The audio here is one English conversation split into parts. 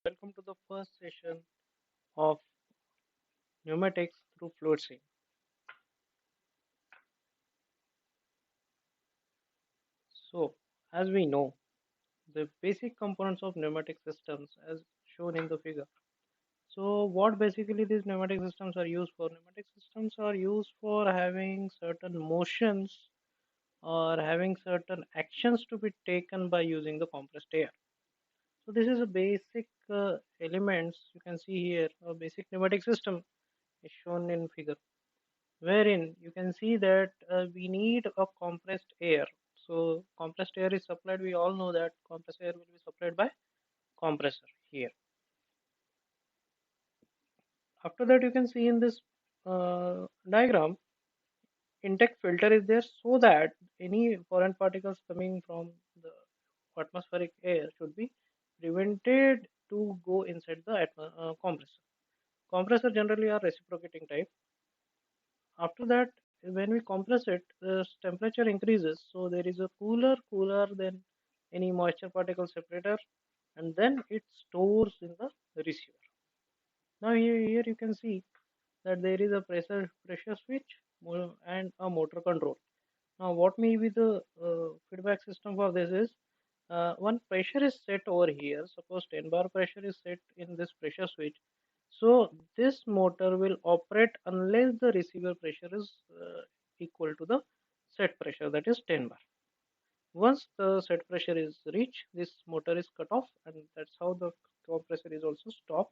Welcome to the first session of Pneumatics through FluidSIM. So, as we know, the basic components of pneumatic systems as shown in the figure. So, what basically these pneumatic systems are used for? Pneumatic systems are used for having certain motions or having certain actions to be taken by using the compressed air. So, this is a basic elements you can see here. A basic pneumatic system is shown in figure, wherein you can see that we need a compressed air. So compressed air is supplied. We all know that compressed air will be supplied by compressor here. After that, you can see in this diagram, intake filter is there so that any foreign particles coming from the atmospheric air should be prevented to go inside the compressor. Compressor generally are reciprocating type. After that, when we compress it, the temperature increases, so there is a cooler than any moisture particle separator, and then it stores in the receiver. Now here you can see that there is a pressure switch and a motor control. Now what may be the feedback system for this is, one pressure is set over here. Suppose 10 bar pressure is set in this pressure switch. So this motor will operate unless the receiver pressure is equal to the set pressure, that is 10 bar. Once the set pressure is reached, this motor is cut off, and that's how the compressor is also stop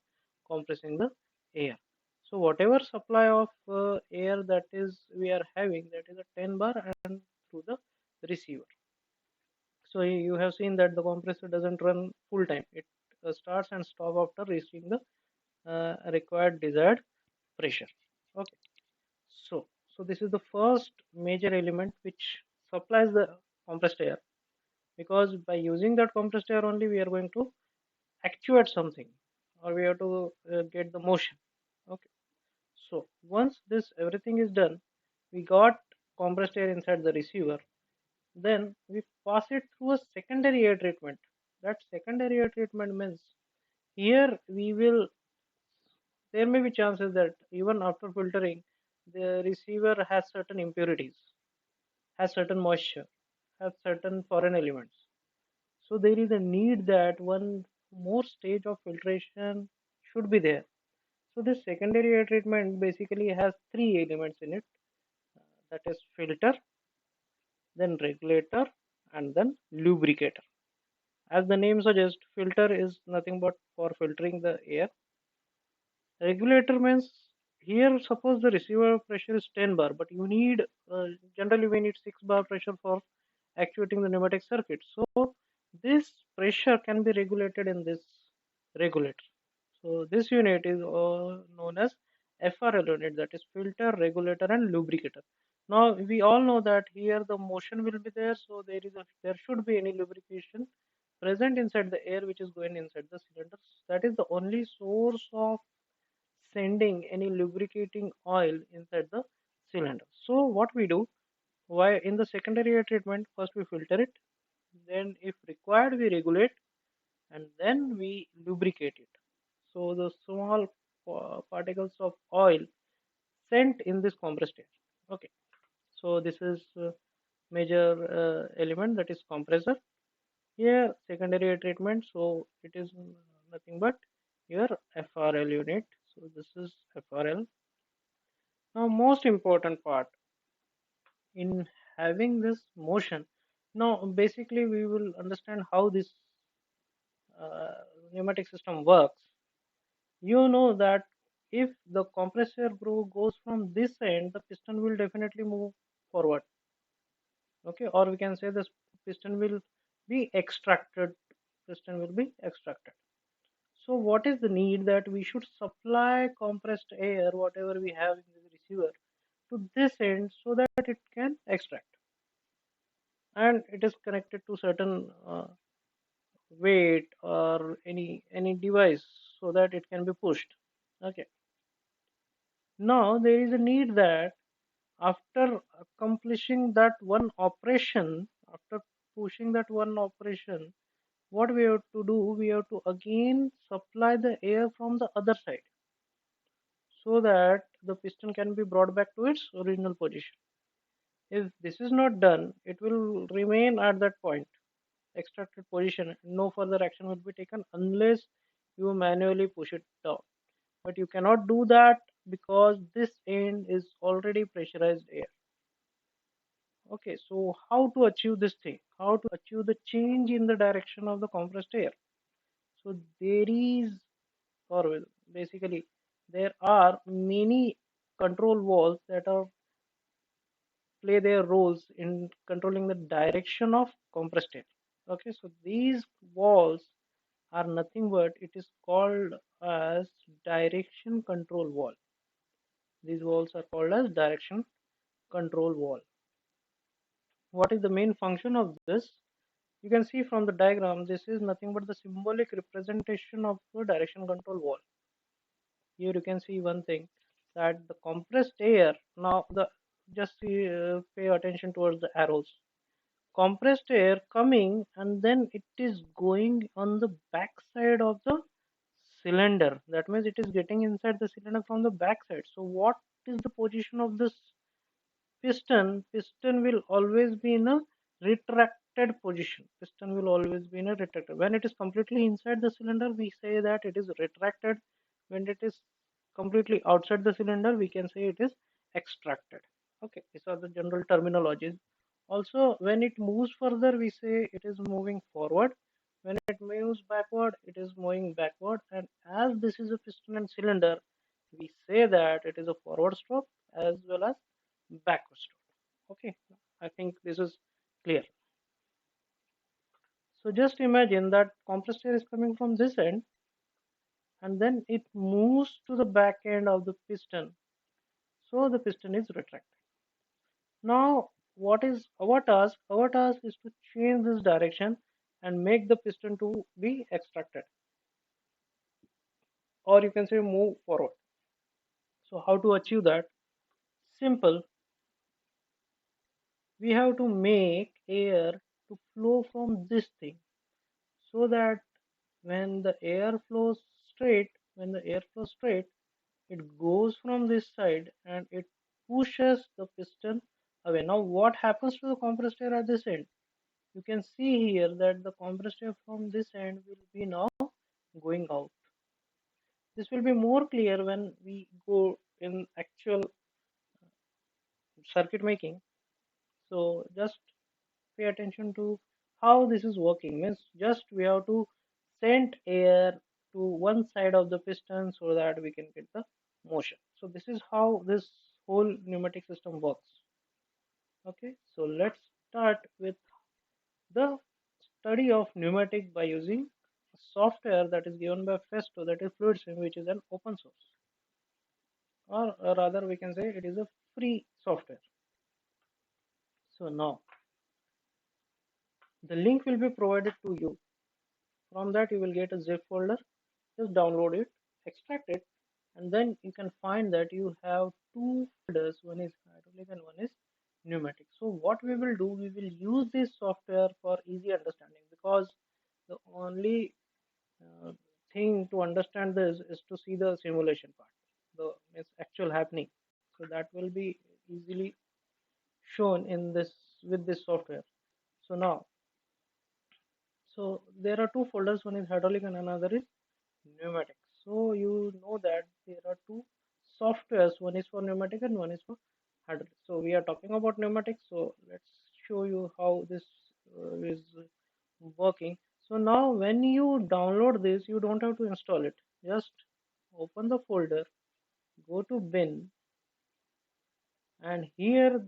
compressing the air. So whatever supply of air that is we are having, that is a 10 bar and through the receiver. So you have seen that the compressor doesn't run full time. It starts and stop after reaching the required desired pressure. Okay. So this is the first major element which supplies the compressed air, because by using that compressed air only we are going to actuate something, or we have to get the motion. Okay. So once this everything is done, we got compressed air inside the receiver. Then we pass it through a secondary air treatment. That secondary air treatment means here we will, there may be chances that even after filtering, the receiver has certain impurities, has certain moisture, has certain foreign elements. So there is a need that one more stage of filtration should be there. So this secondary air treatment basically has three elements in it. That is filter, then regulator, and then lubricator. As the name suggests, filter is nothing but for filtering the air. Regulator means here suppose the receiver pressure is 10 bar, but you need generally we need 6 bar pressure for actuating the pneumatic circuit. So this pressure can be regulated in this regulator. So this unit is known as FRL unit, that is filter, regulator, and lubricator. Now we all know that here the motion will be there, so there should be any lubrication present inside the air which is going inside the cylinder. That is the only source of sending any lubricating oil inside the cylinder. So what we do, why in the secondary air treatment, first we filter it, then if required we regulate, and then we lubricate it. So the small particles of oil sent in this compressed air. Okay. So this is major element, that is compressor. Here secondary air treatment, so it is nothing but your FRL unit. So this is FRL. Now most important part in having this motion. Now basically we will understand how this uh, pneumatic system works. You know that if the compressor goes from this end, the piston will definitely move forward. Okay, or we can say this piston will be extracted. Piston will be extracted. So what is the need that we should supply compressed air, whatever we have in the receiver, to this end so that it can extract, and it is connected to certain weight or any device so that it can be pushed. Okay. Now there is a need that after accomplishing that one operation, after pushing that one operation, what we have to do, we have to again supply the air from the other side so that the piston can be brought back to its original position. If this is not done, it will remain at that point, extracted position. No further action will be taken unless you manually push it down. But you cannot do that because this end is already pressurized air. Okay, so how to achieve this thing? How to achieve the change in the direction of the compressed air? So there is, or basically, there are many control valves that are play their roles in controlling the direction of compressed air. Okay, so these valves are nothing but it is called as direction control valve. These valves are called as direction control valve. What is the main function of this? You can see from the diagram, this is nothing but the symbolic representation of the direction control valve. Here you can see one thing, that the compressed air, now the just see, pay attention towards the arrows. Compressed air coming and then it is going on the back side of the cylinder. That means it is getting inside the cylinder from the back side. So what is the position of this piston will always be in a retracted position. Piston will always be in a retracted. When it is completely inside the cylinder, we say that it is retracted. When it is completely outside the cylinder, we can say it is extracted. Okay, these are the general terminologies. Also, when it moves further, we say it is moving forward. When it moves backward, it is moving backward. And as this is a piston and cylinder, we say that it is a forward stroke as well as backward stroke. Okay, I think this is clear. So just imagine that compressed air is coming from this end and then it moves to the back end of the piston. So the piston is retracted. Now, what is our task? Our task is to change this direction and make the piston to be extracted, or you can say move forward. So how to achieve that? Simple. We have to make air to flow from this thing so that when the air flows when the air flows straight, it goes from this side and it pushes the piston away. Now, what happens to the compressed air at this end? You can see here that the compressed air from this end will be now going out. This will be more clear when we go in actual circuit making. So just pay attention to how this is working. Means just we have to send air to one side of the piston so that we can get the motion. So this is how this whole pneumatic system works. Okay, so let's start with the study of pneumatic by using software that is given by Festo, that is FluidSIM, which is an open source, or rather we can say it is a free software. So now the link will be provided to you. From that you will get a zip folder. Just download it, extract it, and then you can find that you have two folders. One is hydraulic and one is pneumatic. So what we will do, we will use this software for easy understanding, because the only uh, thing to understand this is to see the simulation part, the it's actual happening. So that will be easily shown in this with this software. So now, so there are two folders. One is hydraulic and another is pneumatic. So you know that there are two softwares. One is for pneumatic and one is for hydraulic. So we are talking about pneumatic. So let's show you how this is working. So now when you download this, you don't have to install it. Just open the folder, go to bin, and here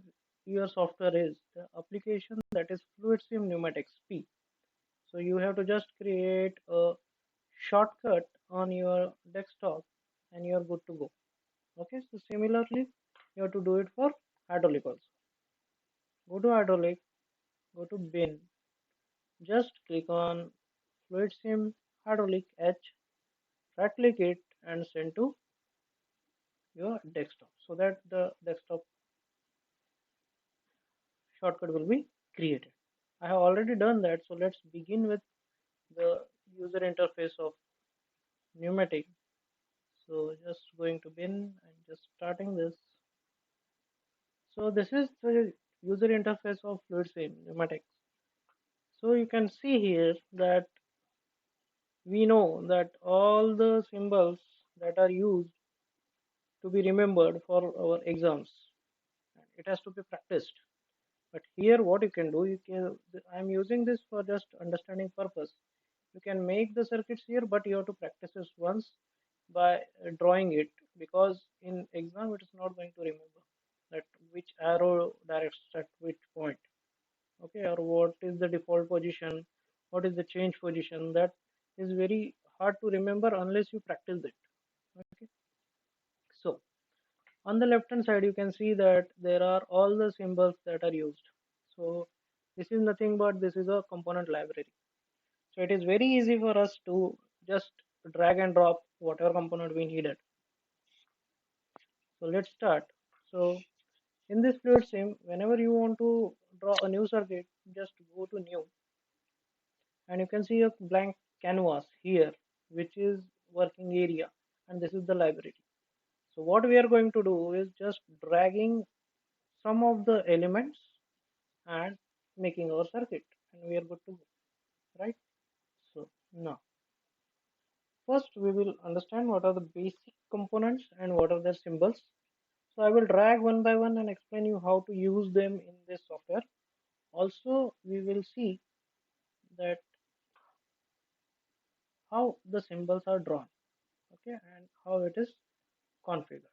your software is the application, that is FluidSIM Pneumatics P. So you have to just create a shortcut on your desktop and you are good to go. Okay, so similarly you have to do it for hydraulic also. Go to hydraulic, go to bin, just click on FluidSIM hydraulic H, right click it and send to your desktop so that the desktop shortcut will be created. I have already done that, so let's begin with the user interface of pneumatic. So just going to bin and just starting this. So this is the user interface of FluidSIM Pneumatics. So you can see here that we know that all the symbols that are used to be remembered for our exams, it has to be practiced. But here what you can do, I'm using this for just understanding purpose. You can make the circuits here, but you have to practice this once by drawing it, because in exam it is not going to remember that which arrow directs at which point, okay, or what is the default position, what is the change position. That is very hard to remember unless you practice it. Okay, so on the left hand side you can see that there are all the symbols that are used. So this is nothing but this is a component library. So it is very easy for us to just drag and drop whatever component we needed. So let's start. So in this fluid sim, whenever you want to draw a new circuit, just go to new, and you can see a blank canvas here, which is working area, and this is the library. So what we are going to do is just dragging some of the elements and making our circuit, and we are good to go, right? So now first we will understand what are the basic components and what are their symbols. So I will drag one by one and explain you how to use them in this software. Also we will see that how the symbols are drawn, okay, and how it is configured.